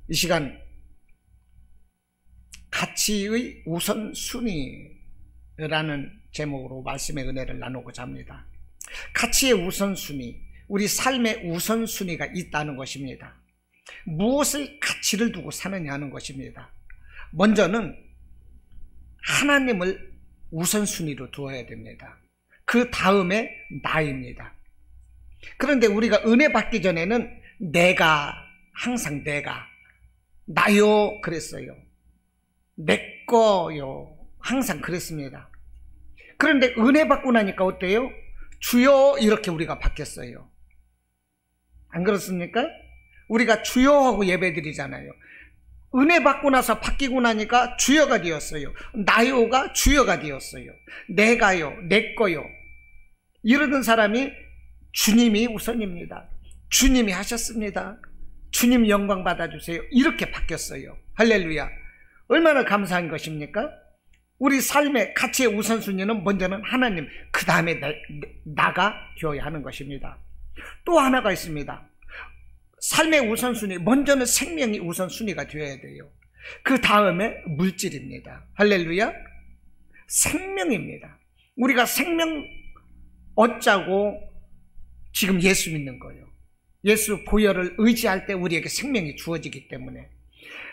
이 시간 가치의 우선순위라는 제목으로 말씀의 은혜를 나누고자 합니다. 가치의 우선순위, 우리 삶의 우선순위가 있다는 것입니다. 무엇을 가치를 두고 사느냐 하는 것입니다. 먼저는 하나님을 우선순위로 두어야 됩니다. 그 다음에 나입니다. 그런데 우리가 은혜 받기 전에는 항상 내가, 나요 그랬어요. 내 거요, 항상 그랬습니다. 그런데 은혜 받고 나니까 어때요? 주여 이렇게 우리가 바뀌었어요. 안 그렇습니까? 우리가 주여 하고 예배 드리잖아요. 은혜 받고 나서 바뀌고 나니까 주여가 되었어요. 나요가 주여가 되었어요. 내가요, 내 거요. 이러던 사람이 주님이 우선입니다. 주님이 하셨습니다. 주님 영광 받아주세요. 이렇게 바뀌었어요. 할렐루야. 얼마나 감사한 것입니까? 우리 삶의 가치의 우선순위는 먼저는 하나님, 그 다음에 나가 되어야 하는 것입니다. 또 하나가 있습니다. 삶의 우선순위, 먼저는 생명이 우선순위가 되어야 돼요. 그 다음에 물질입니다. 할렐루야. 생명입니다. 우리가 생명 얻자고 지금 예수 믿는 거예요. 예수 보혈을 의지할 때 우리에게 생명이 주어지기 때문에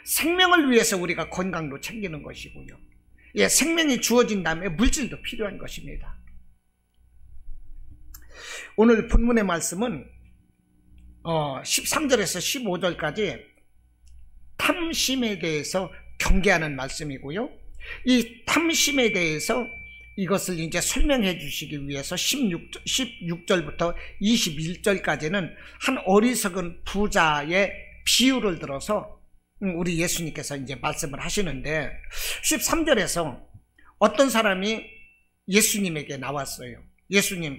생명을 위해서 우리가 건강도 챙기는 것이고요. 예, 생명이 주어진 다음에 물질도 필요한 것입니다. 오늘 본문의 말씀은 13절에서 15절까지 탐심에 대해서 경계하는 말씀이고요. 이 탐심에 대해서 이것을 이제 설명해 주시기 위해서 16절부터 21절까지는 한 어리석은 부자의 비유를 들어서 우리 예수님께서 이제 말씀을 하시는데, 13절에서 어떤 사람이 예수님에게 나왔어요. 예수님,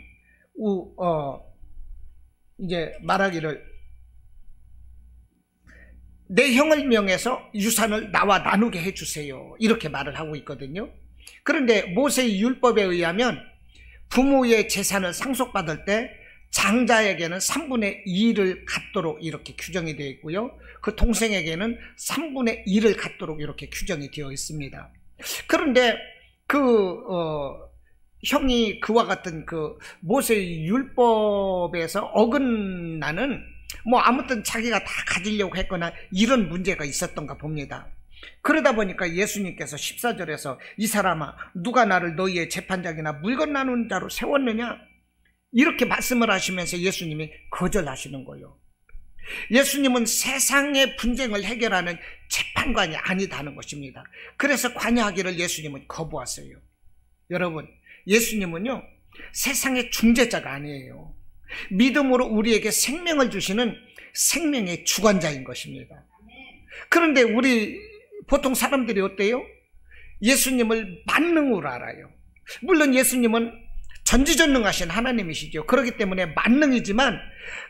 이제 말하기를, 내 형을 명해서 유산을 나와 나누게 해주세요. 이렇게 말을 하고 있거든요. 그런데 모세의 율법에 의하면 부모의 재산을 상속받을 때 장자에게는 3분의 2를 갖도록 이렇게 규정이 되어 있고요. 그 동생에게는 3분의 1을 갖도록 이렇게 규정이 되어 있습니다. 그런데 형이 그와 같은 모세의 율법에서 어긋나는 아무튼 자기가 다 가지려고 했거나 이런 문제가 있었던가 봅니다. 그러다 보니까 예수님께서 14절에서 이 사람아, 누가 나를 너희의 재판장이나 물건 나누는 자로 세웠느냐? 이렇게 말씀을 하시면서 예수님이 거절하시는 거예요. 예수님은 세상의 분쟁을 해결하는 재판관이 아니다는 것입니다. 그래서 관여하기를 예수님은 거부하세요. 여러분, 예수님은요, 세상의 중재자가 아니에요. 믿음으로 우리에게 생명을 주시는 생명의 주관자인 것입니다. 그런데 우리 보통 사람들이 어때요? 예수님을 만능으로 알아요. 물론 예수님은 전지전능하신 하나님이시죠. 그렇기 때문에 만능이지만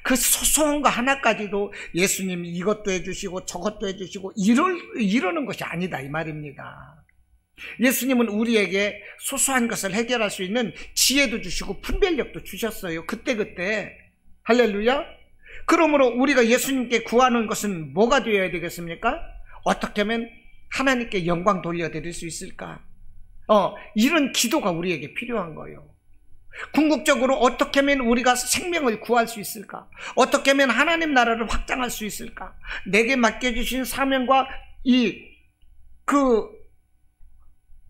그 소소한 거 하나까지도 예수님이 이것도 해주시고 저것도 해주시고 이러는 것이 아니다 이 말입니다. 예수님은 우리에게 소소한 것을 해결할 수 있는 지혜도 주시고 분별력도 주셨어요. 그때그때. 할렐루야. 그러므로 우리가 예수님께 구하는 것은 뭐가 되어야 되겠습니까? 어떻게 하면 하나님께 영광 돌려드릴 수 있을까? 이런 기도가 우리에게 필요한 거예요. 궁극적으로 어떻게 하면 우리가 생명을 구할 수 있을까? 어떻게 하면 하나님 나라를 확장할 수 있을까? 내게 맡겨주신 사명과 그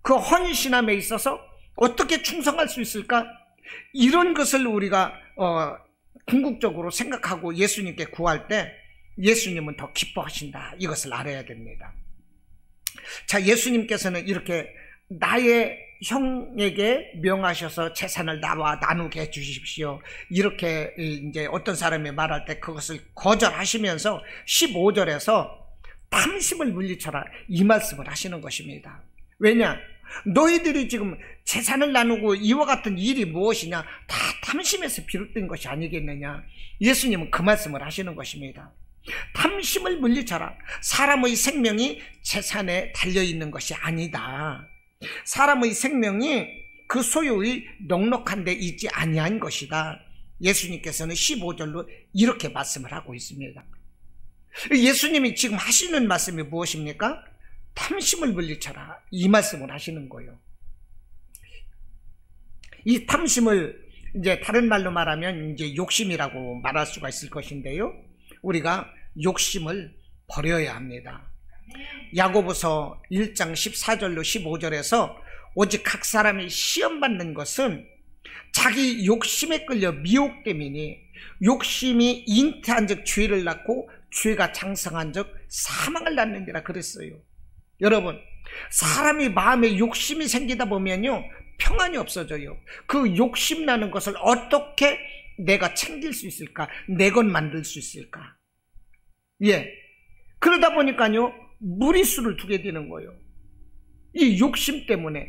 헌신함에 있어서 어떻게 충성할 수 있을까? 이런 것을 우리가 궁극적으로 생각하고 예수님께 구할 때 예수님은 더 기뻐하신다. 이것을 알아야 됩니다. 자, 예수님께서는 이렇게 나의 형에게 명하셔서 재산을 나와 나누게 해 주십시오. 이렇게 이제 어떤 사람이 말할 때 그것을 거절하시면서 15절에서 탐심을 물리쳐라 이 말씀을 하시는 것입니다. 왜냐? 너희들이 지금 재산을 나누고 이와 같은 일이 무엇이냐? 다 탐심에서 비롯된 것이 아니겠느냐? 예수님은 그 말씀을 하시는 것입니다. 탐심을 물리쳐라. 사람의 생명이 재산에 달려있는 것이 아니다. 사람의 생명이 그 소유의 넉넉한 데 있지 아니한 것이다. 예수님께서는 15절로 이렇게 말씀을 하고 있습니다. 예수님이 지금 하시는 말씀이 무엇입니까? 탐심을 물리쳐라, 이 말씀을 하시는 거예요. 이 탐심을 이제 다른 말로 말하면 이제 욕심이라고 말할 수가 있을 것인데요, 우리가 욕심을 버려야 합니다. 야고보서 1장 14절로 15절에서 오직 각 사람이 시험받는 것은 자기 욕심에 끌려 미혹됨이니 욕심이 잉태한 즉 죄를 낳고 죄가 장성한 즉 사망을 낳는디라 그랬어요. 여러분, 사람이 마음에 욕심이 생기다 보면요, 평안이 없어져요. 그 욕심나는 것을 어떻게 내가 챙길 수 있을까? 내 것 만들 수 있을까? 예. 그러다 보니까요, 무리수를 두게 되는 거예요. 이 욕심 때문에.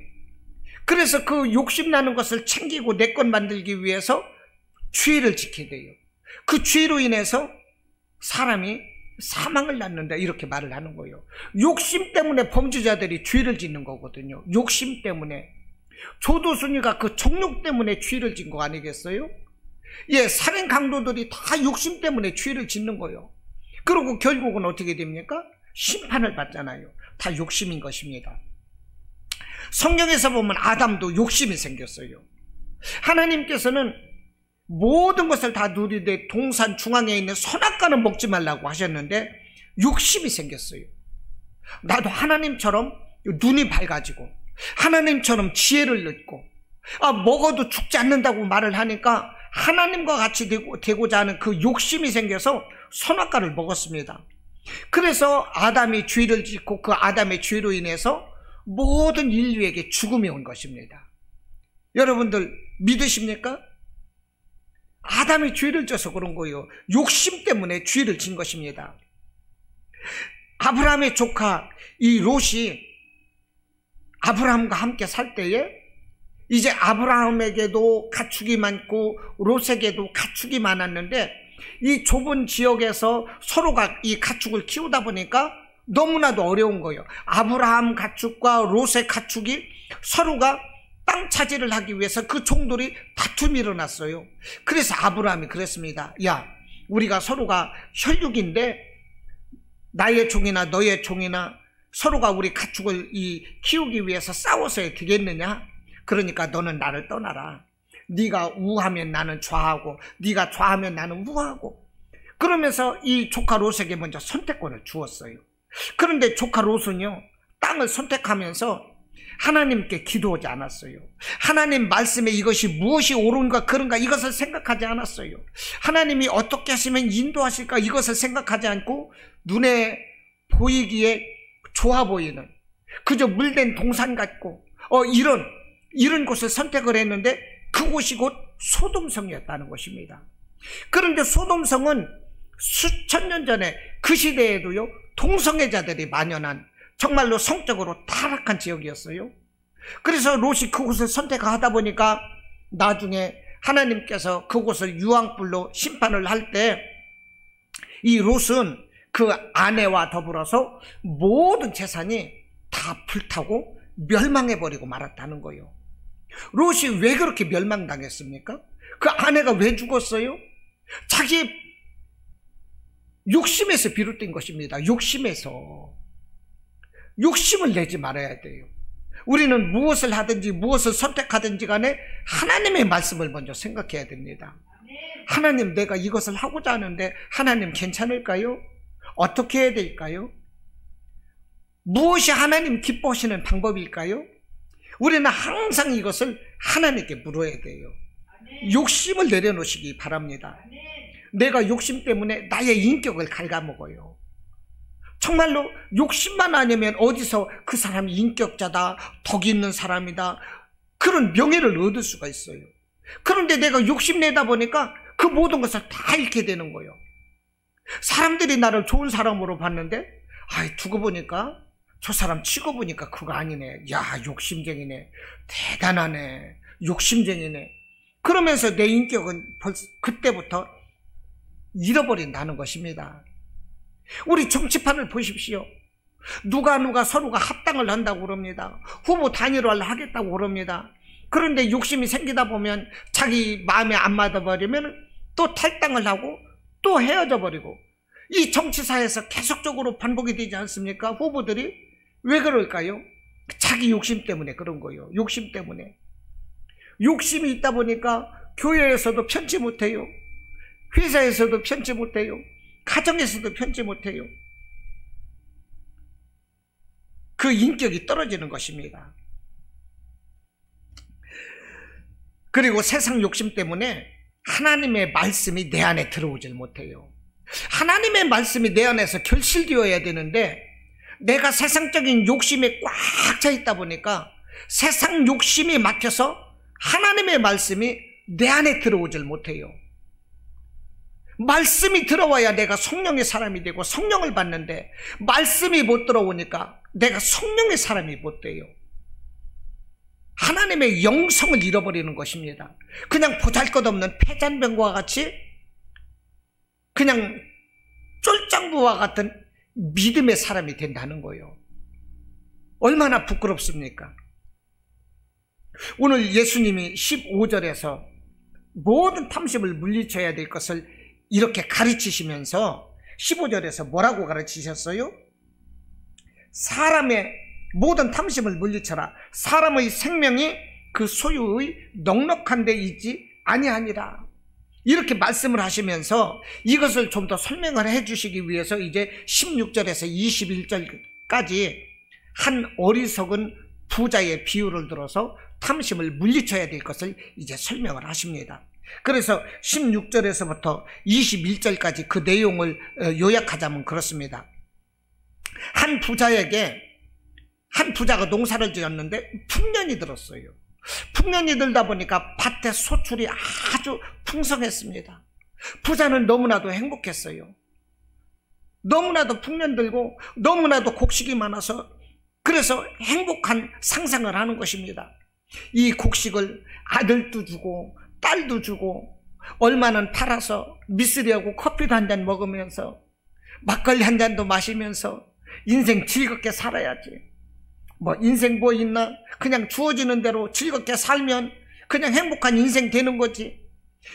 그래서 그 욕심나는 것을 챙기고 내 것 만들기 위해서 죄를 지켜야 돼요. 그 죄로 인해서 사람이 사망을 낳는다, 이렇게 말을 하는 거예요. 욕심 때문에 범죄자들이 죄를 짓는 거거든요. 욕심 때문에. 조도순이가 그 정욕 때문에 죄를 짓는 거 아니겠어요? 예, 살인 강도들이 다 욕심 때문에 죄를 짓는 거예요. 그리고 결국은 어떻게 됩니까? 심판을 받잖아요. 다 욕심인 것입니다. 성경에서 보면 아담도 욕심이 생겼어요. 하나님께서는 모든 것을 다 누리되 동산 중앙에 있는 선악과는 먹지 말라고 하셨는데 욕심이 생겼어요. 나도 하나님처럼 눈이 밝아지고 하나님처럼 지혜를 얻고 먹어도 죽지 않는다고 말을 하니까 하나님과 같이 되고자 하는 그 욕심이 생겨서 선악과를 먹었습니다. 그래서 아담이 죄를 짓고 그 아담의 죄로 인해서 모든 인류에게 죽음이 온 것입니다. 여러분들 믿으십니까? 아담이 죄를 져서 그런 거예요. 욕심 때문에 죄를 진 것입니다. 아브라함의 조카 이 롯이 아브라함과 함께 살 때에 이제 아브라함에게도 가축이 많고 롯에게도 가축이 많았는데 이 좁은 지역에서 서로가 이 가축을 키우다 보니까 너무나도 어려운 거예요. 아브라함 가축과 롯의 가축이 서로가 땅 차지를 하기 위해서 그 종들이 다툼이 일어났어요. 그래서 아브라함이 그랬습니다. 야, 우리가 서로가 혈육인데 나의 종이나 너의 종이나 서로가 우리 가축을 키우기 위해서 싸워서야 되겠느냐? 그러니까 너는 나를 떠나라. 네가 우하면 나는 좌하고 네가 좌하면 나는 우하고. 그러면서 이 조카 롯에게 먼저 선택권을 주었어요. 그런데 조카 롯은요, 땅을 선택하면서 하나님께 기도하지 않았어요. 하나님 말씀에 이것이 무엇이 옳은가 그런가 이것을 생각하지 않았어요. 하나님이 어떻게 하시면 인도하실까 이것을 생각하지 않고 눈에 보이기에 좋아 보이는 그저 물된 동산 같고 이런 곳을 선택을 했는데 그곳이 곧 소돔성이었다는 것입니다. 그런데 소돔성은 수천 년 전에 그 시대에도요, 동성애자들이 만연한 정말로 성적으로 타락한 지역이었어요. 그래서 롯이 그곳을 선택하다 보니까 나중에 하나님께서 그곳을 유황불로 심판을 할 때 이 롯은 그 아내와 더불어서 모든 재산이 다 불타고 멸망해버리고 말았다는 거예요. 롯이 왜 그렇게 멸망당했습니까? 그 아내가 왜 죽었어요? 자기 욕심에서 비롯된 것입니다. 욕심을 내지 말아야 돼요. 우리는 무엇을 하든지 무엇을 선택하든지 간에 하나님의 말씀을 먼저 생각해야 됩니다. 하나님, 내가 이것을 하고자 하는데 하나님 괜찮을까요? 어떻게 해야 될까요? 무엇이 하나님 기뻐하시는 방법일까요? 우리는 항상 이것을 하나님께 물어야 돼요. 욕심을 내려놓으시기 바랍니다. 내가 욕심 때문에 나의 인격을 갉아먹어요. 정말로 욕심만 아니면 어디서 그 사람이 인격자다, 덕 있는 사람이다, 그런 명예를 얻을 수가 있어요. 그런데 내가 욕심내다 보니까 그 모든 것을 다 잃게 되는 거예요. 사람들이 나를 좋은 사람으로 봤는데 두고 보니까 저 사람 치고 보니까 그거 아니네. 야, 욕심쟁이네. 대단하네. 욕심쟁이네. 그러면서 내 인격은 벌써 그때부터 잃어버린다는 것입니다. 우리 정치판을 보십시오. 누가 서로가 합당을 한다고 그럽니다. 후보 단일화를 하겠다고 그럽니다. 그런데 욕심이 생기다 보면 자기 마음에 안 맞아버리면 또 탈당을 하고 또 헤어져 버리고, 이 정치사에서 계속적으로 반복이 되지 않습니까? 후보들이 왜 그럴까요? 자기 욕심 때문에 그런 거예요. 욕심 때문에. 욕심이 있다 보니까 교회에서도 편치 못해요. 회사에서도 편치 못해요. 가정에서도 편치 못해요. 그 인격이 떨어지는 것입니다. 그리고 세상 욕심 때문에 하나님의 말씀이 내 안에 들어오질 못해요. 하나님의 말씀이 내 안에서 결실되어야 되는데 내가 세상적인 욕심에 꽉 차 있다 보니까 세상 욕심이 막혀서 하나님의 말씀이 내 안에 들어오질 못해요. 말씀이 들어와야 내가 성령의 사람이 되고 성령을 받는데 말씀이 못 들어오니까 내가 성령의 사람이 못 돼요. 하나님의 영성을 잃어버리는 것입니다. 그냥 보잘것없는 폐잔병과 같이 그냥 쫄장부와 같은 믿음의 사람이 된다는 거예요. 얼마나 부끄럽습니까? 오늘 예수님이 15절에서 모든 탐심을 물리쳐야 될 것을 이렇게 가르치시면서 15절에서 뭐라고 가르치셨어요? 사람의 모든 탐심을 물리쳐라. 사람의 생명이 그 소유의 넉넉한 데 있지 아니하니라. 이렇게 말씀을 하시면서 이것을 좀 더 설명을 해 주시기 위해서 이제 16절에서 21절까지 한 어리석은 부자의 비유를 들어서 탐심을 물리쳐야 될 것을 이제 설명을 하십니다. 그래서 16절에서부터 21절까지 그 내용을 요약하자면 그렇습니다. 한 부자가 농사를 지었는데 풍년이 들었어요. 풍년이 들다 보니까 밭에 소출이 아주 풍성했습니다. 부자는 너무나도 행복했어요. 너무나도 풍년 들고 너무나도 곡식이 많아서 그래서 행복한 상상을 하는 것입니다. 이 곡식을 아들도 주고 딸도 주고 얼마는 팔아서 미쓰리하고 커피도 한 잔 먹으면서 막걸리 한 잔도 마시면서 인생 즐겁게 살아야지. 뭐 인생 뭐 있나? 그냥 주어지는 대로 즐겁게 살면 그냥 행복한 인생 되는 거지.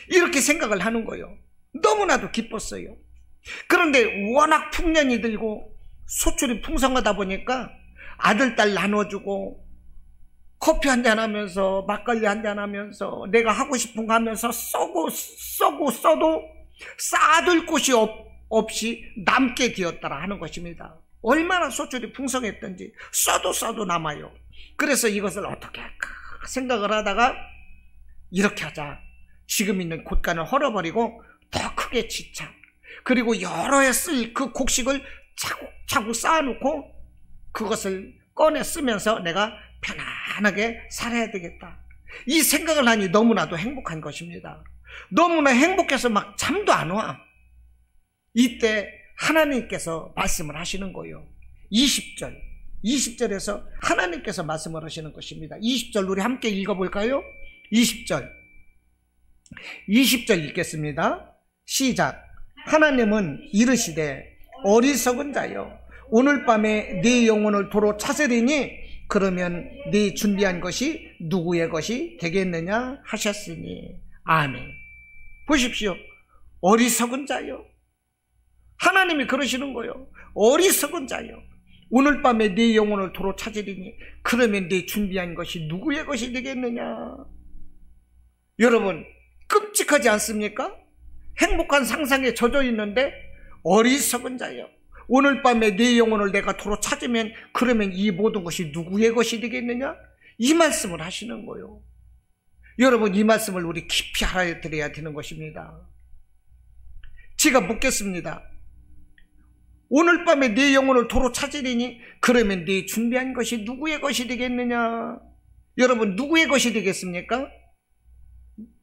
이렇게 생각을 하는 거예요. 너무나도 기뻤어요. 그런데 워낙 풍년이 들고 소출이 풍성하다 보니까 아들, 딸 나눠주고 커피 한잔 하면서 막걸리 한잔 하면서 내가 하고 싶은 거 하면서 써도 쌓아둘 곳이 없이 남게 되었더라 하는 것입니다. 얼마나 소출이 풍성했던지 써도 남아요. 그래서 이것을 어떻게 할까 생각을 하다가 이렇게 하자. 지금 있는 곳간을 헐어버리고 더 크게 짓자. 그리고 여러 해 쓸 그 곡식을 차곡차곡 쌓아놓고 그것을 꺼내 쓰면서 내가 편안하게 살아야 되겠다. 이 생각을 하니 너무나도 행복한 것입니다. 너무나 행복해서 막 잠도 안 와. 이때 하나님께서 말씀을 하시는 거예요. 20절에서 하나님께서 말씀을 하시는 것입니다. 20절 우리 함께 읽어볼까요? 20절 읽겠습니다. 시작. 하나님은 이르시되 어리석은 자여 오늘 밤에 네 영혼을 도로 찾으리니 그러면 네 준비한 것이 누구의 것이 되겠느냐 하셨으니. 아멘. 보십시오. 어리석은 자여. 하나님이 그러시는 거예요. 어리석은 자여 오늘 밤에 네 영혼을 도로 찾으리니 그러면 네 준비한 것이 누구의 것이 되겠느냐. 여러분 끔찍하지 않습니까? 행복한 상상에 젖어 있는데 어리석은 자여 오늘 밤에 네 영혼을 내가 도로 찾으면 그러면 이 모든 것이 누구의 것이 되겠느냐. 이 말씀을 하시는 거예요. 여러분 이 말씀을 우리 깊이 알아들어야 되는 것입니다. 제가 묻겠습니다. 오늘 밤에 네 영혼을 도로 찾으리니 그러면 네 준비한 것이 누구의 것이 되겠느냐. 여러분 누구의 것이 되겠습니까?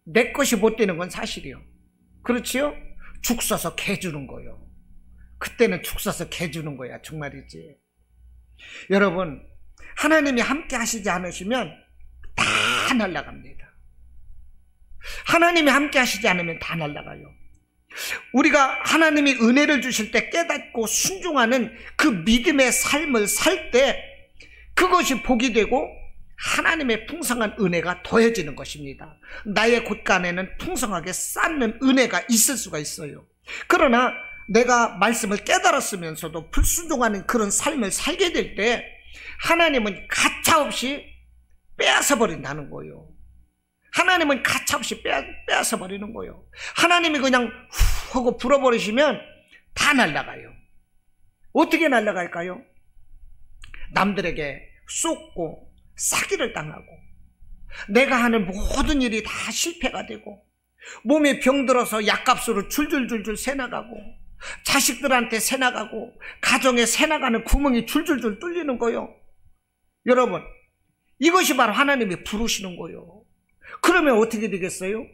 내 것이 못 되는 건 사실이요. 그렇지요? 죽 써서 개 주는 거예요. 그때는 죽 써서 개 주는 거야. 정말이지. 여러분 하나님이 함께 하시지 않으시면 다 날아갑니다. 하나님이 함께 하시지 않으면 다 날아가요. 우리가 하나님이 은혜를 주실 때 깨닫고 순종하는 그 믿음의 삶을 살 때 그것이 복이 되고 하나님의 풍성한 은혜가 더해지는 것입니다. 나의 곳간에는 풍성하게 쌓는 은혜가 있을 수가 있어요. 그러나 내가 말씀을 깨달았으면서도 불순종하는 그런 삶을 살게 될 때 하나님은 가차없이 빼앗아 버린다는 거예요. 하나님은 가차없이 빼앗아 버리는 거예요. 하나님이 그냥 후 하고 불어버리시면 다 날아가요. 어떻게 날아갈까요? 남들에게 쏟고 사기를 당하고 내가 하는 모든 일이 다 실패가 되고 몸에 병들어서 약값으로 줄줄줄줄 새나가고 자식들한테 새나가고 가정에 새나가는 구멍이 줄줄줄 뚫리는 거예요. 여러분, 이것이 바로 하나님이 부르시는 거예요. 그러면 어떻게 되겠어요?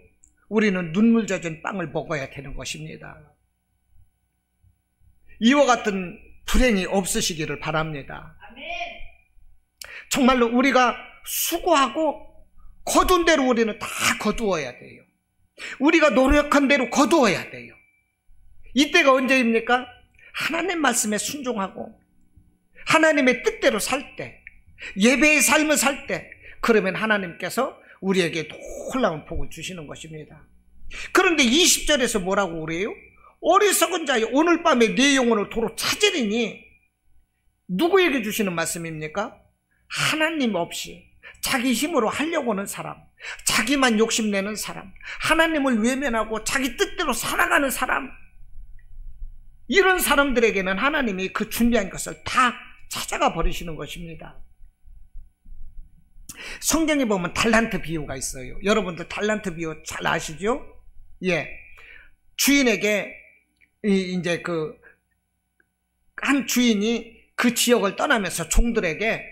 우리는 눈물 젖은 빵을 먹어야 되는 것입니다. 이와 같은 불행이 없으시기를 바랍니다. 정말로 우리가 수고하고 거둔 대로 우리는 다 거두어야 돼요. 우리가 노력한 대로 거두어야 돼요. 이때가 언제입니까? 하나님 말씀에 순종하고 하나님의 뜻대로 살 때, 예배의 삶을 살 때, 그러면 하나님께서 우리에게 놀라운 복을 주시는 것입니다. 그런데 20절에서 뭐라고 그래요? 어리석은 자여 오늘 밤에 네 영혼을 도로 찾으리니, 누구에게 주시는 말씀입니까? 하나님 없이 자기 힘으로 하려고 하는 사람, 자기만 욕심내는 사람, 하나님을 외면하고 자기 뜻대로 살아가는 사람, 이런 사람들에게는 하나님이 그 준비한 것을 다 찾아가 버리시는 것입니다. 성경에 보면 달란트 비유가 있어요. 여러분들 달란트 비유 잘 아시죠? 예. 주인에게 이제 한 주인이 그 지역을 떠나면서 종들에게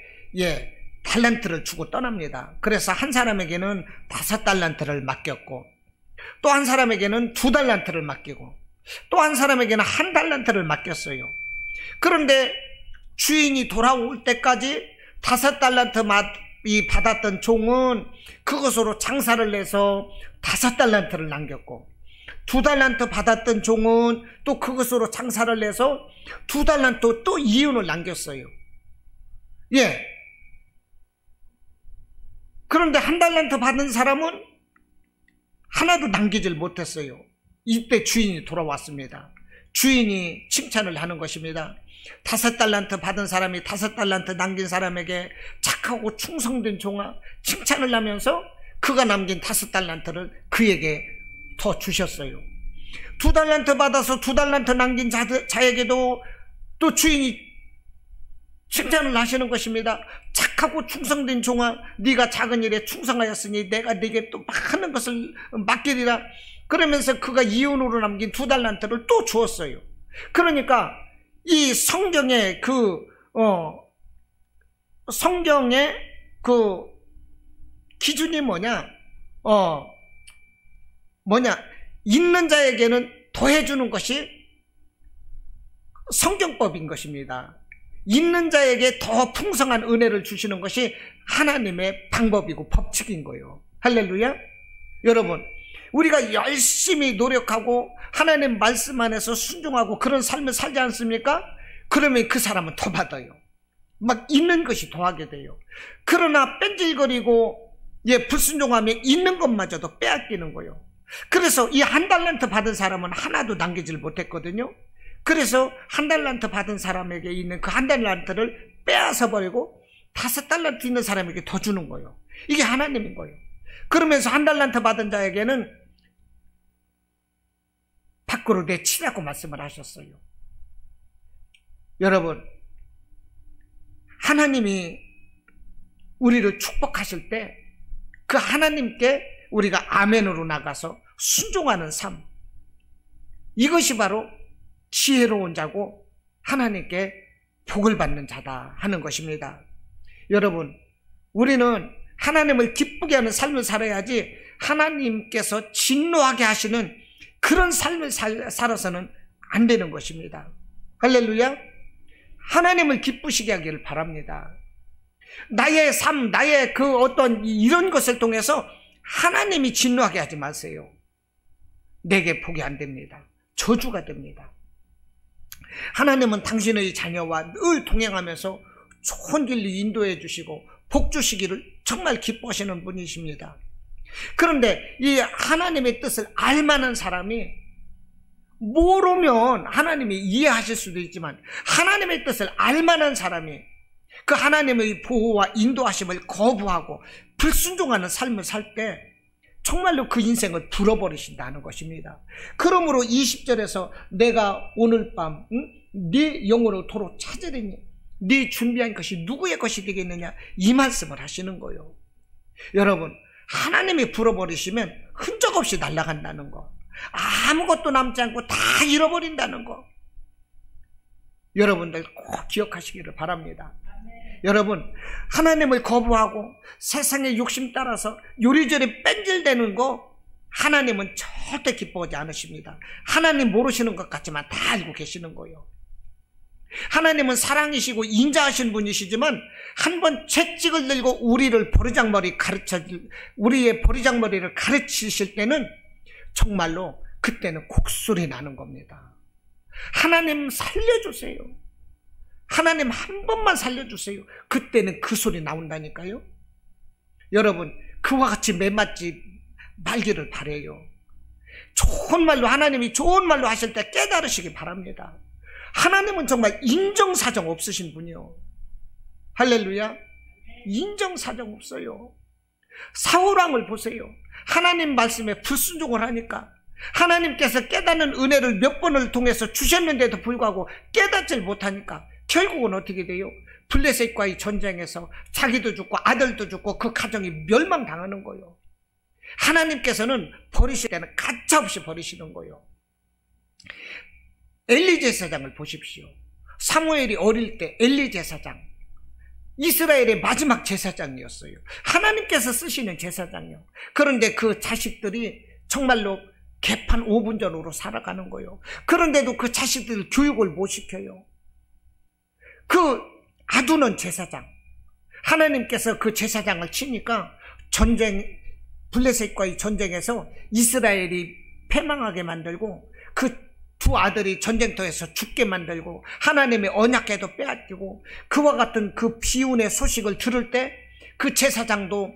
달란트를 주고 떠납니다. 그래서 한 사람에게는 5달란트를 맡겼고, 또 한 사람에게는 2달란트를 맡기고, 또 한 사람에게는 1달란트를 맡겼어요. 그런데 주인이 돌아올 때까지 5달란트 받았던 종은 그것으로 장사를 해서 5달란트를 남겼고, 2달란트 받았던 종은 또 그것으로 장사를 해서 2달란트 또 이윤을 남겼어요. 예. 그런데 1달란트 받은 사람은 하나도 남기질 못했어요. 이때 주인이 돌아왔습니다. 주인이 칭찬을 하는 것입니다. 5달란트 받은 사람이 5달란트 남긴 사람에게 착하고 충성된 종아, 칭찬을 하면서 그가 남긴 5달란트를 그에게 더 주셨어요. 2달란트 받아서 2달란트 남긴 자에게도 또 주인이 칭찬을 하시는 것입니다. 착하고 충성된 종아, 네가 작은 일에 충성하였으니 내가 네게 또 많은 것을 맡기리라. 그러면서 그가 이윤으로 남긴 2달란트를 또 주었어요. 그러니까 이 성경의 성경의 기준이 뭐냐? 있는 자에게는 더해주는 것이 성경법인 것입니다. 있는 자에게 더 풍성한 은혜를 주시는 것이 하나님의 방법이고 법칙인 거예요. 할렐루야. 여러분, 우리가 열심히 노력하고 하나님 말씀 안에서 순종하고 그런 삶을 살지 않습니까? 그러면 그 사람은 더 받아요. 막 있는 것이 더하게 돼요. 그러나 뺀질거리고 불순종하면 있는 것마저도 빼앗기는 거예요. 그래서 이 1달란트 받은 사람은 하나도 남기질 못했거든요. 그래서 1달란트 받은 사람에게 있는 그 1달란트를 빼앗아 버리고 5달란트 있는 사람에게 더 주는 거예요. 이게 하나님인 거예요. 그러면서 1달란트 받은 자에게는 밖으로 내치라고 말씀을 하셨어요. 여러분, 하나님이 우리를 축복하실 때 그 하나님께 우리가 아멘으로 나가서 순종하는 삶, 이것이 바로 지혜로운 자고 하나님께 복을 받는 자다 하는 것입니다. 여러분, 우리는 하나님을 기쁘게 하는 삶을 살아야지 하나님께서 진노하게 하시는 그런 삶을 살아서는 안 되는 것입니다. 할렐루야. 하나님을 기쁘시게 하기를 바랍니다. 나의 삶, 나의 이런 것을 통해서 하나님이 진노하게 하지 마세요. 내게 복이 안 됩니다. 저주가 됩니다. 하나님은 당신의 자녀와 늘 동행하면서 좋은 길로 인도해 주시고 복 주시기를 정말 기뻐하시는 분이십니다. 그런데 이 하나님의 뜻을 알만한 사람이 모르면 하나님이 이해하실 수도 있지만 하나님의 뜻을 알만한 사람이 그 하나님의 보호와 인도하심을 거부하고 불순종하는 삶을 살 때 정말로 그 인생을 불어버리신다는 것입니다. 그러므로 20절에서 내가 오늘 밤 네 영혼을 도로 찾으리니 네 준비한 것이 누구의 것이 되겠느냐, 이 말씀을 하시는 거예요. 여러분, 하나님이 불어버리시면 흔적 없이 날아간다는 거, 아무것도 남지 않고 다 잃어버린다는 거, 여러분들 꼭 기억하시기를 바랍니다. 여러분, 하나님을 거부하고 세상의 욕심 따라서 요리조리 뺀질대는 거 하나님은 절대 기뻐하지 않으십니다. 하나님 모르시는 것 같지만 다 알고 계시는 거예요. 하나님은 사랑이시고 인자하신 분이시지만 한번 채찍을 들고 우리의 버리장머리를 가르치실 때는 정말로 그때는 곡소리 나는 겁니다. 하나님 살려주세요. 하나님 한 번만 살려주세요. 그때는 그 소리 나온다니까요. 여러분, 그와 같이 매맞지 말기를 바라요. 좋은 말로, 하나님이 좋은 말로 하실 때 깨달으시기 바랍니다. 하나님은 정말 인정사정 없으신 분이요. 할렐루야. 인정사정 없어요. 사울왕을 보세요. 하나님 말씀에 불순종을 하니까 하나님께서 깨닫는 은혜를 몇 번을 통해서 주셨는데도 불구하고 깨닫질 못하니까 결국은 어떻게 돼요? 블레셋과의 전쟁에서 자기도 죽고 아들도 죽고 그 가정이 멸망당하는 거예요. 하나님께서는 버리실 때는 가차없이 버리시는 거예요. 엘리 제사장을 보십시오. 사무엘이 어릴 때 엘리 제사장, 이스라엘의 마지막 제사장이었어요. 하나님께서 쓰시는 제사장이요. 그런데 그 자식들이 정말로 개판 5분 전으로 살아가는 거예요. 그런데도 그 자식들 교육을 못 시켜요. 그 아두는 제사장, 하나님께서 그 제사장을 치니까 블레셋과의 전쟁에서 이스라엘이 패망하게 만들고 그 두 아들이 전쟁터에서 죽게 만들고 하나님의 언약궤도 빼앗기고 그와 같은 그 비운의 소식을 들을 때 그 제사장도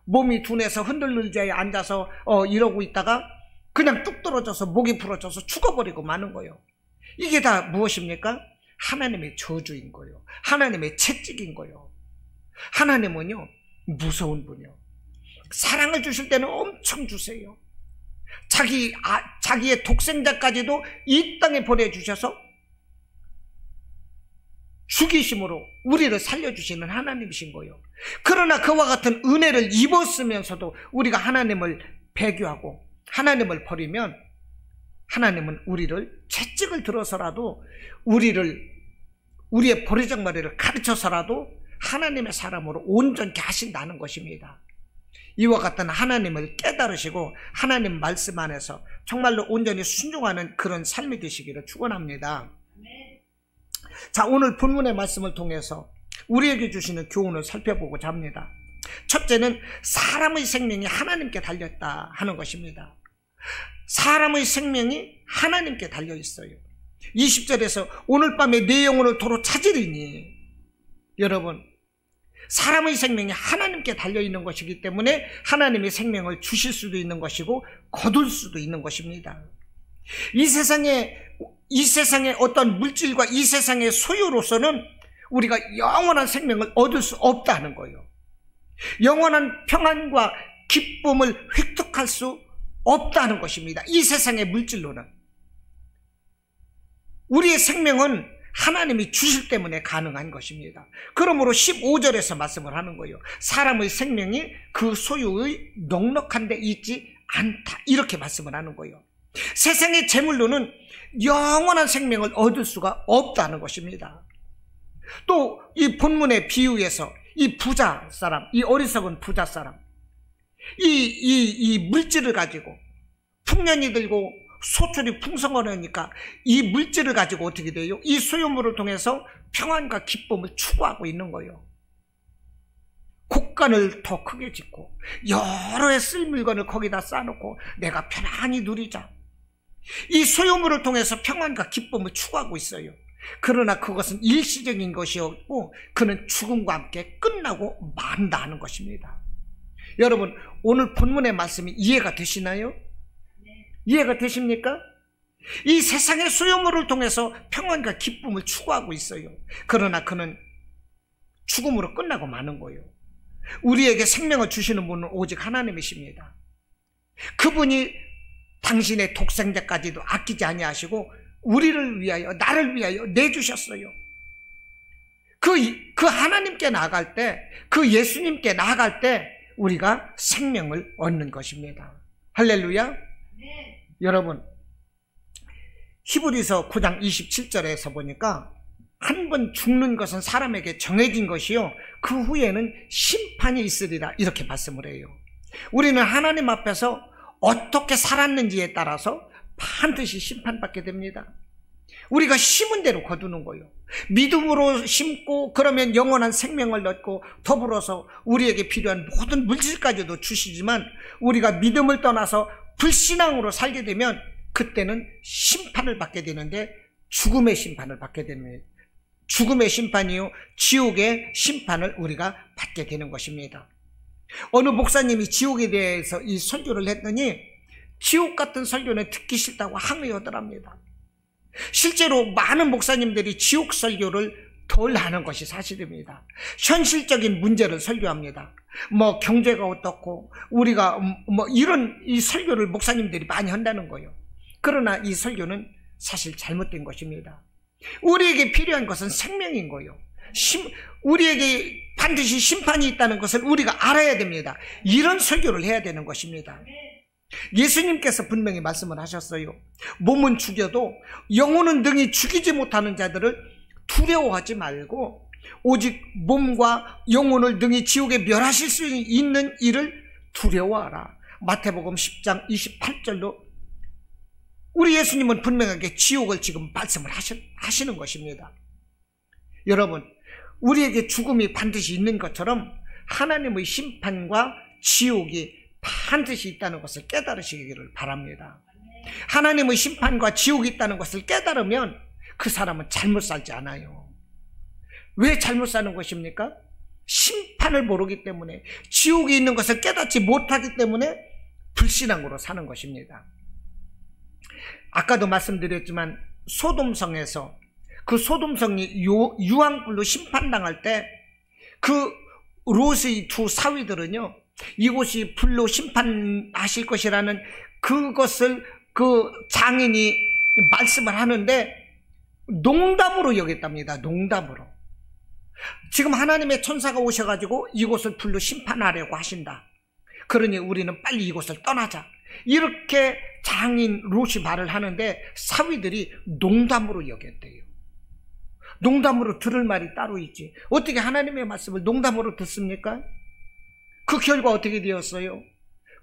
몸이 둔해서 흔들릴 자에 앉아서 이러고 있다가 그냥 뚝 떨어져서 목이 부러져서 죽어버리고 마는 거예요. 이게 다 무엇입니까? 하나님의 저주인 거예요. 하나님의 채찍인 거예요. 하나님은요, 무서운 분이요. 사랑을 주실 때는 엄청 주세요. 자기의 독생자까지도 이 땅에 보내주셔서 죽이심으로 우리를 살려주시는 하나님이신 거예요. 그러나 그와 같은 은혜를 입었으면서도 우리가 하나님을 배교하고 하나님을 버리면 하나님은 우리를 채찍을 들어서라도 우리의 버리장머리를 가르쳐서라도 하나님의 사람으로 온전케 하신다는 것입니다. 이와 같은 하나님을 깨달으시고 하나님 말씀 안에서 정말로 온전히 순종하는 그런 삶이 되시기를 축원합니다. 자, 오늘 본문의 말씀을 통해서 우리에게 주시는 교훈을 살펴보고자 합니다. 첫째는 사람의 생명이 하나님께 달렸다 하는 것입니다. 사람의 생명이 하나님께 달려 있어요. 20절에서 오늘 밤에 내 영혼을 도로 찾으리니, 여러분, 사람의 생명이 하나님께 달려있는 것이기 때문에 하나님의 생명을 주실 수도 있는 것이고 거둘 수도 있는 것입니다. 이 세상에 어떤 물질과 이 세상의 소유로서는 우리가 영원한 생명을 얻을 수 없다는 거예요. 영원한 평안과 기쁨을 획득할 수 없다는 것입니다. 이 세상의 물질로는. 우리의 생명은 하나님이 주실 때문에 가능한 것입니다. 그러므로 15절에서 말씀을 하는 거예요. 사람의 생명이 그 소유의 넉넉한 데 있지 않다, 이렇게 말씀을 하는 거예요. 세상의 재물로는 영원한 생명을 얻을 수가 없다는 것입니다. 또 이 본문의 비유에서 이 부자 사람, 이 어리석은 부자 사람, 이 물질을 가지고 풍년이 들고 소출이 풍성하니까 이 물질을 가지고 어떻게 돼요? 이 소유물을 통해서 평안과 기쁨을 추구하고 있는 거예요. 곡간을 더 크게 짓고 여러 해 쓸 물건을 거기다 쌓아놓고 내가 편안히 누리자. 이 소유물을 통해서 평안과 기쁨을 추구하고 있어요. 그러나 그것은 일시적인 것이었고 그는 죽음과 함께 끝나고 만다 하는 것입니다. 여러분, 오늘 본문의 말씀이 이해가 되시나요? 이해가 되십니까? 이 세상의 소유물을 통해서 평안과 기쁨을 추구하고 있어요. 그러나 그는 죽음으로 끝나고 마는 거예요. 우리에게 생명을 주시는 분은 오직 하나님이십니다. 그분이 당신의 독생자까지도 아끼지 아니하시고 우리를 위하여, 나를 위하여 내주셨어요. 그 하나님께 나아갈 때, 그 예수님께 나아갈 때 우리가 생명을 얻는 것입니다. 할렐루야. 네. 여러분, 히브리서 9장 27절에서 보니까 한 번 죽는 것은 사람에게 정해진 것이요 그 후에는 심판이 있으리라, 이렇게 말씀을 해요. 우리는 하나님 앞에서 어떻게 살았는지에 따라서 반드시 심판받게 됩니다. 우리가 심은 대로 거두는 거예요. 믿음으로 심고 그러면 영원한 생명을 얻고 더불어서 우리에게 필요한 모든 물질까지도 주시지만, 우리가 믿음을 떠나서 불신앙으로 살게 되면 그때는 심판을 받게 되는데, 죽음의 심판을 받게 됩니다. 죽음의 심판이요 지옥의 심판을 우리가 받게 되는 것입니다. 어느 목사님이 지옥에 대해서 이 설교를 했더니 지옥 같은 설교는 듣기 싫다고 항의하더랍니다. 실제로 많은 목사님들이 지옥 설교를 덜 하는 것이 사실입니다. 현실적인 문제를 설교합니다. 뭐 경제가 어떻고 우리가 뭐 이런 이 설교를 목사님들이 많이 한다는 거예요. 그러나 이 설교는 사실 잘못된 것입니다. 우리에게 필요한 것은 생명인 거예요. 우리에게 반드시 심판이 있다는 것을 우리가 알아야 됩니다. 이런 설교를 해야 되는 것입니다. 예수님께서 분명히 말씀을 하셨어요. 몸은 죽여도 영혼은 능히 죽이지 못하는 자들을 두려워하지 말고 오직 몸과 영혼을 능히 지옥에 멸하실 수 있는 이를 두려워하라. 마태복음 10장 28절로 우리 예수님은 분명하게 지옥을 지금 말씀을 하시는 것입니다. 여러분, 우리에게 죽음이 반드시 있는 것처럼 하나님의 심판과 지옥이 반드시 있다는 것을 깨달으시기를 바랍니다. 하나님의 심판과 지옥이 있다는 것을 깨달으면 그 사람은 잘못 살지 않아요. 왜 잘못 사는 것입니까? 심판을 모르기 때문에, 지옥이 있는 것을 깨닫지 못하기 때문에 불신앙으로 사는 것입니다. 아까도 말씀드렸지만 소돔성에서 그 소돔성이 유황불로 심판당할 때 그 롯의 두 사위들은요, 이곳이 불로 심판하실 것이라는 그것을 그 장인이 말씀을 하는데 농담으로 여겼답니다. 농담으로. 지금 하나님의 천사가 오셔가지고 이곳을 불로 심판하려고 하신다. 그러니 우리는 빨리 이곳을 떠나자. 이렇게 장인 롯이 말을 하는데 사위들이 농담으로 여겼대요. 농담으로 들을 말이 따로 있지. 어떻게 하나님의 말씀을 농담으로 듣습니까? 그 결과 어떻게 되었어요?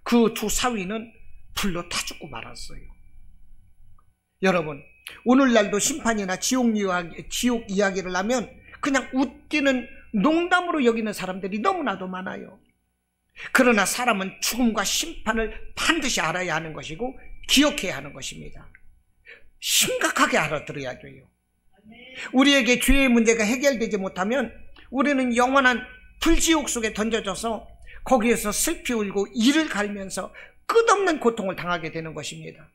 그 두 사위는 불로 타 죽고 말았어요. 여러분, 오늘날도 심판이나 지옥 이야기를 하면 그냥 웃기는, 농담으로 여기는 사람들이 너무나도 많아요. 그러나 사람은 죽음과 심판을 반드시 알아야 하는 것이고 기억해야 하는 것입니다. 심각하게 알아들어야 돼요. 우리에게 죄의 문제가 해결되지 못하면 우리는 영원한 불지옥 속에 던져져서 거기에서 슬피 울고 이를 갈면서 끝없는 고통을 당하게 되는 것입니다.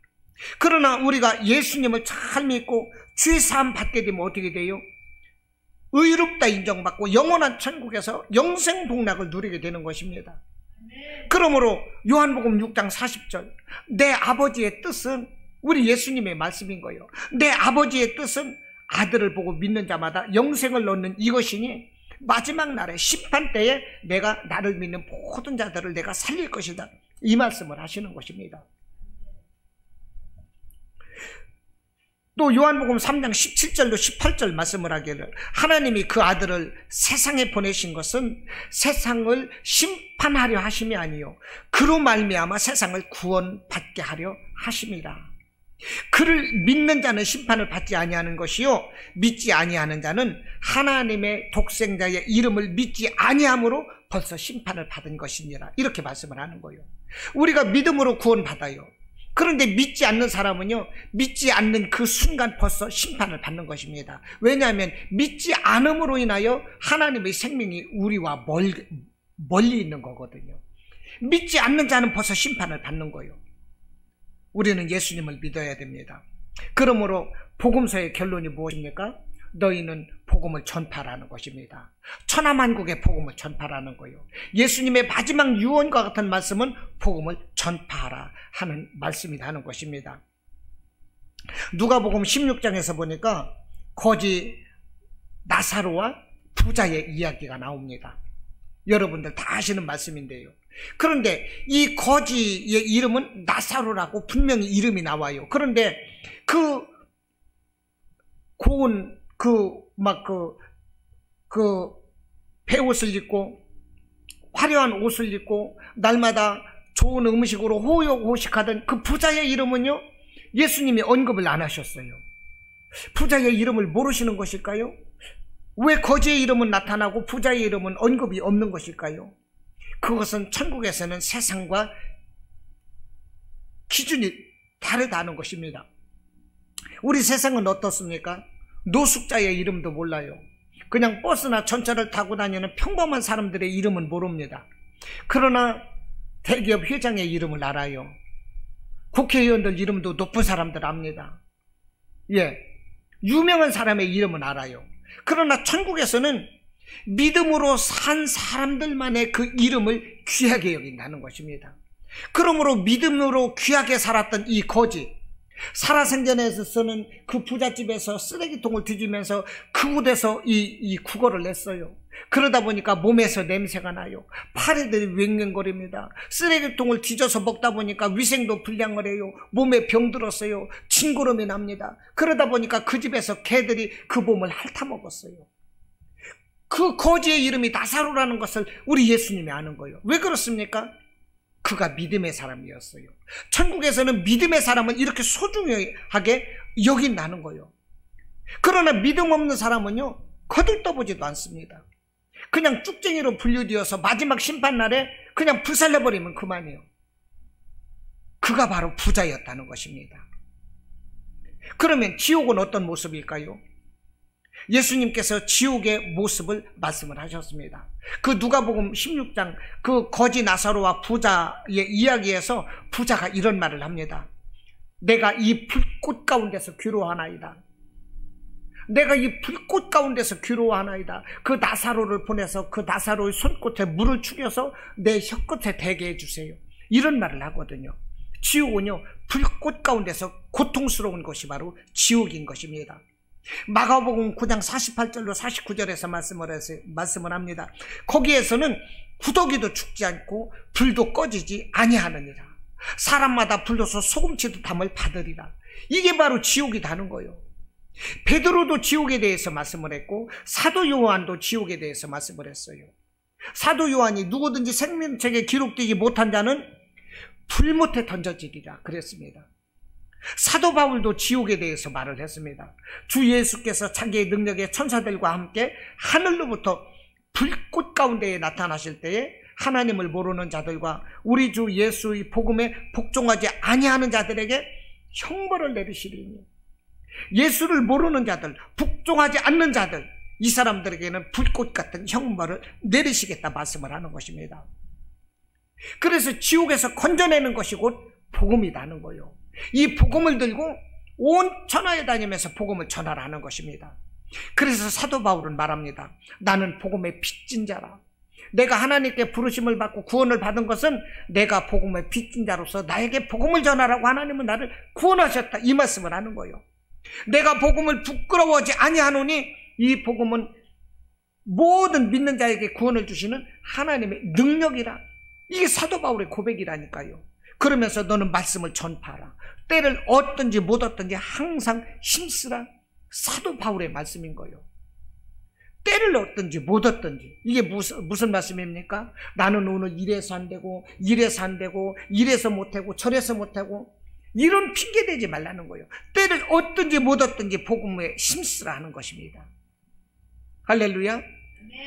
그러나 우리가 예수님을 잘 믿고 죄 사함 받게 되면 어떻게 돼요? 의롭다 인정받고 영원한 천국에서 영생 복락을 누리게 되는 것입니다. 그러므로 요한복음 6장 40절, 내 아버지의 뜻은, 우리 예수님의 말씀인 거예요. 내 아버지의 뜻은 아들을 보고 믿는 자마다 영생을 얻는 이것이니 마지막 날에 심판 때에 내가 나를 믿는 모든 자들을 내가 살릴 것이다. 이 말씀을 하시는 것입니다. 또 요한복음 3장 17절로 18절 말씀을 하기를, 하나님이 그 아들을 세상에 보내신 것은 세상을 심판하려 하심이 아니요 그로 말미암아 세상을 구원받게 하려 하심이라. 그를 믿는 자는 심판을 받지 아니하는 것이요 믿지 아니하는 자는 하나님의 독생자의 이름을 믿지 아니함으로 벌써 심판을 받은 것이니라. 이렇게 말씀을 하는 거예요. 우리가 믿음으로 구원받아요. 그런데 믿지 않는 사람은요, 믿지 않는 그 순간 벌써 심판을 받는 것입니다. 왜냐하면 믿지 않음으로 인하여 하나님의 생명이 우리와 멀리 있는 거거든요. 믿지 않는 자는 벌써 심판을 받는 거예요. 우리는 예수님을 믿어야 됩니다. 그러므로 복음서의 결론이 무엇입니까? 너희는 복음을 전파라는 것입니다. 천하만국의 복음을 전파라는 거예요. 예수님의 마지막 유언과 같은 말씀은 복음을 전파하라 하는 말씀이라는 것입니다. 누가복음 16장에서 보니까 거지 나사로와 부자의 이야기가 나옵니다. 여러분들 다 아시는 말씀인데요. 그런데 이 거지의 이름은 나사로라고 분명히 이름이 나와요. 그런데 그 고운 배옷을 입고 화려한 옷을 입고 날마다 좋은 음식으로 호요호식하던 그 부자의 이름은요, 예수님이 언급을 안 하셨어요. 부자의 이름을 모르시는 것일까요? 왜 거지의 이름은 나타나고 부자의 이름은 언급이 없는 것일까요? 그것은 천국에서는 세상과 기준이 다르다는 것입니다. 우리 세상은 어떻습니까? 노숙자의 이름도 몰라요. 그냥 버스나 전차를 타고 다니는 평범한 사람들의 이름은 모릅니다. 그러나 대기업 회장의 이름을 알아요. 국회의원들 이름도 높은 사람들 압니다. 예, 유명한 사람의 이름은 알아요. 그러나 천국에서는 믿음으로 산 사람들만의 그 이름을 귀하게 여긴다는 것입니다. 그러므로 믿음으로 귀하게 살았던 이 거지, 살아생전에서는 그 부잣집에서 쓰레기통을 뒤지면서 그 곳에서 이 국어를 냈어요. 그러다 보니까 몸에서 냄새가 나요. 파리들이 웽웽거립니다. 쓰레기통을 뒤져서 먹다 보니까 위생도 불량을 해요. 몸에 병들었어요. 진구름이 납니다. 그러다 보니까 그 집에서 개들이 그 몸을 핥아먹었어요. 그 거지의 이름이 나사로라는 것을 우리 예수님이 아는 거예요. 왜 그렇습니까? 그가 믿음의 사람이었어요. 천국에서는 믿음의 사람은 이렇게 소중하게 여긴다는 거예요. 그러나 믿음 없는 사람은요, 거들떠보지도 않습니다. 그냥 쭉쟁이로 분류되어서 마지막 심판날에 그냥 불살려버리면 그만이에요. 그가 바로 부자였다는 것입니다. 그러면 지옥은 어떤 모습일까요? 예수님께서 지옥의 모습을 말씀을 하셨습니다. 그 누가복음 16장 그 거지 나사로와 부자의 이야기에서 부자가 이런 말을 합니다. 내가 이 불꽃 가운데서 괴로워하나이다. 내가 이 불꽃 가운데서 괴로워하나이다. 그 나사로를 보내서 그 나사로의 손끝에 물을 축여서 내 혀끝에 대게 해주세요. 이런 말을 하거든요. 지옥은요, 불꽃 가운데서 고통스러운 것이 바로 지옥인 것입니다. 마가복음 9장 48절로 49절에서 말씀을 합니다. 거기에서는 구더기도 죽지 않고 불도 꺼지지 아니하느니라. 사람마다 불러서 소금치도 담을 받으리라. 이게 바로 지옥이라는 거예요. 베드로도 지옥에 대해서 말씀을 했고 사도 요한도 지옥에 대해서 말씀을 했어요. 사도 요한이 누구든지 생명책에 기록되지 못한 자는 불못에 던져지리라 그랬습니다. 사도 바울도 지옥에 대해서 말을 했습니다. 주 예수께서 자기의 능력의 천사들과 함께 하늘로부터 불꽃 가운데에 나타나실 때에 하나님을 모르는 자들과 우리 주 예수의 복음에 복종하지 아니하는 자들에게 형벌을 내리시리니, 예수를 모르는 자들, 복종하지 않는 자들, 이 사람들에게는 불꽃 같은 형벌을 내리시겠다 말씀을 하는 것입니다. 그래서 지옥에서 건져내는 것이 곧 복음이라는 거예요. 이 복음을 들고 온 천하에 다니면서 복음을 전하라는 것입니다. 그래서 사도 바울은 말합니다. 나는 복음의 빚진 자라. 내가 하나님께 부르심을 받고 구원을 받은 것은 내가 복음의 빚진 자로서 나에게 복음을 전하라고 하나님은 나를 구원하셨다, 이 말씀을 하는 거예요. 내가 복음을 부끄러워하지 아니하노니 이 복음은 모든 믿는 자에게 구원을 주시는 하나님의 능력이라. 이게 사도 바울의 고백이라니까요. 그러면서 너는 말씀을 전파하라. 때를 얻든지 못 얻든지 항상 힘쓰라. 사도 바울의 말씀인 거예요. 때를 얻든지 못 얻든지. 이게 무슨 말씀입니까? 나는 오늘 이래서 안 되고 이래서 안 되고 이래서 못하고 저래서 못하고 이런 핑계 대지 말라는 거예요. 때를 얻든지 못 얻든지 복음에 힘쓰라 하는 것입니다. 할렐루야.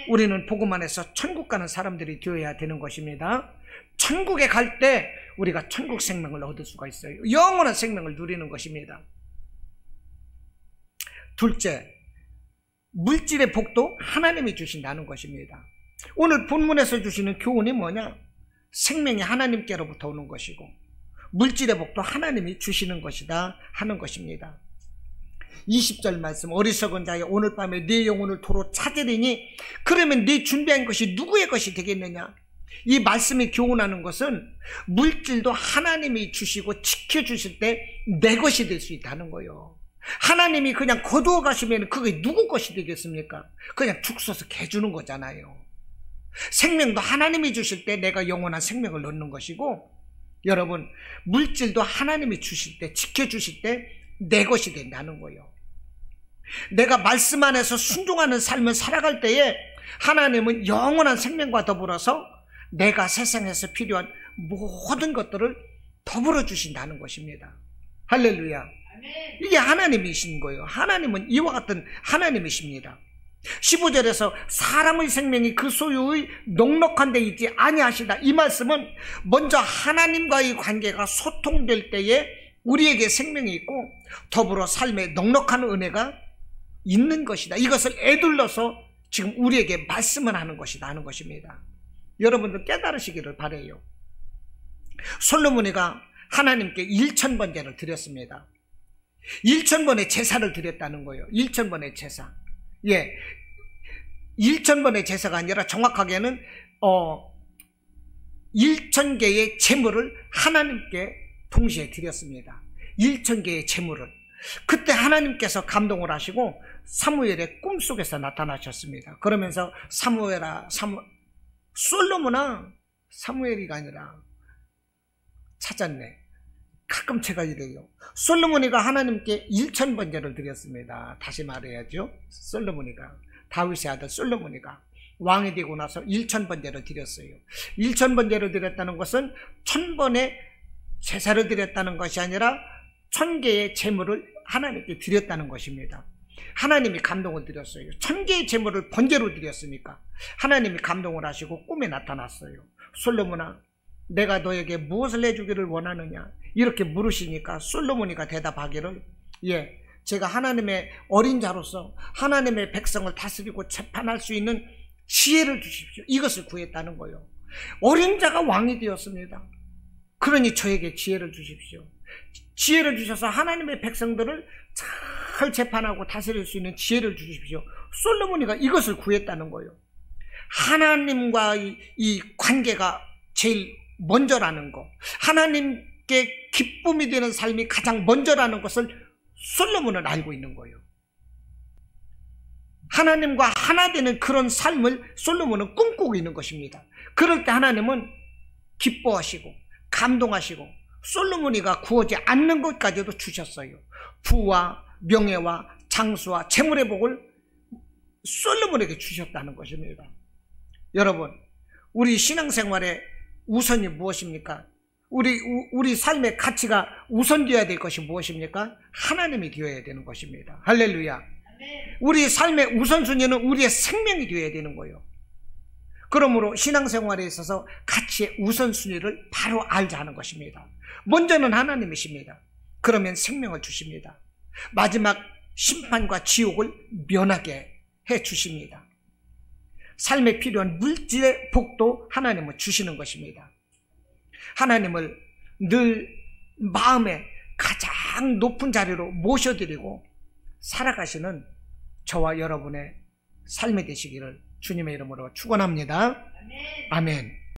우리는 복음 안에서 천국 가는 사람들이 되어야 되는 것입니다. 천국에 갈 때 우리가 천국 생명을 얻을 수가 있어요. 영원한 생명을 누리는 것입니다. 둘째, 물질의 복도 하나님이 주신다는 것입니다. 오늘 본문에서 주시는 교훈이 뭐냐? 생명이 하나님께로부터 오는 것이고 물질의 복도 하나님이 주시는 것이다 하는 것입니다. 20절 말씀, 어리석은 자여 오늘 밤에 네 영혼을 도로 찾으리니 그러면 네 준비한 것이 누구의 것이 되겠느냐. 이 말씀이 교훈하는 것은 물질도 하나님이 주시고 지켜주실 때 내 것이 될 수 있다는 거예요. 하나님이 그냥 거두어 가시면 그게 누구 것이 되겠습니까? 그냥 죽 써서 개주는 거잖아요. 생명도 하나님이 주실 때 내가 영원한 생명을 얻는 것이고, 여러분 물질도 하나님이 주실 때, 지켜주실 때 내 것이 된다는 거예요. 내가 말씀 안에서 순종하는 삶을 살아갈 때에 하나님은 영원한 생명과 더불어서 내가 세상에서 필요한 모든 것들을 더불어 주신다는 것입니다. 할렐루야. 이게 하나님이신 거예요. 하나님은 이와 같은 하나님이십니다. 15절에서 사람의 생명이 그 소유의 넉넉한 데 있지 아니하시다. 이 말씀은 먼저 하나님과의 관계가 소통될 때에 우리에게 생명이 있고 더불어 삶에 넉넉한 은혜가 있는 것이다. 이것을 에둘러서 지금 우리에게 말씀을 하는 것이다 하는 것입니다. 여러분들 깨달으시기를 바라요. 솔로몬이가 하나님께 1000번제를 드렸습니다. 1000번의 제사를 드렸다는 거예요. 1000번의 제사. 예, 1000번의 제사가 아니라 정확하게는 1000개의 제물을 하나님께 동시에 드렸습니다. 1000개의 제물을. 그때 하나님께서 감동을 하시고 사무엘의 꿈속에서 나타나셨습니다. 그러면서 솔로몬아, 사무엘이가 아니라 찾았네. 가끔 제가 이래요. 솔로몬이가 하나님께 1000번제를 드렸습니다. 다시 말해야죠. 솔로몬이가, 다윗의 아들 솔로몬이가 왕이 되고 나서 1000번제를 드렸어요. 1000번제를 드렸다는 것은 1000번의 제사를 드렸다는 것이 아니라 1000개의 제물을 하나님께 드렸다는 것입니다. 하나님이 감동을 드렸어요. 1000개의 제물을 번제로 드렸으니까 하나님이 감동을 하시고 꿈에 나타났어요. 솔로몬아, 내가 너에게 무엇을 해주기를 원하느냐 이렇게 물으시니까 솔로몬이가 대답하기를, 예, 제가 하나님의 어린 자로서 하나님의 백성을 다스리고 재판할 수 있는 지혜를 주십시오. 이것을 구했다는 거예요. 어린 자가 왕이 되었습니다. 그러니 저에게 지혜를 주십시오. 지혜를 주셔서 하나님의 백성들을 잘 재판하고 다스릴 수 있는 지혜를 주십시오. 솔로몬이가 이것을 구했다는 거예요. 하나님과 이 관계가 제일 먼저라는 거, 하나님께 기쁨이 되는 삶이 가장 먼저라는 것을 솔로몬은 알고 있는 거예요. 하나님과 하나 되는 그런 삶을 솔로몬은 꿈꾸고 있는 것입니다. 그럴 때 하나님은 기뻐하시고 감동하시고 솔로몬이가 구하지 않는 것까지도 주셨어요. 부와 명예와 장수와 재물의 복을 솔로몬에게 주셨다는 것입니다. 여러분, 우리 신앙생활의 우선이 무엇입니까? 우리 삶의 가치가 우선되어야 될 것이 무엇입니까? 하나님이 되어야 되는 것입니다. 할렐루야. 우리 삶의 우선순위는 우리의 생명이 되어야 되는 거예요. 그러므로 신앙생활에 있어서 가치의 우선순위를 바로 알자 하는 것입니다. 먼저는 하나님이십니다. 그러면 생명을 주십니다. 마지막 심판과 지옥을 면하게 해 주십니다. 삶에 필요한 물질의 복도 하나님은 주시는 것입니다. 하나님을 늘 마음에 가장 높은 자리로 모셔드리고 살아가시는 저와 여러분의 삶이 되시기를 주님의 이름으로 축원합니다. 아멘.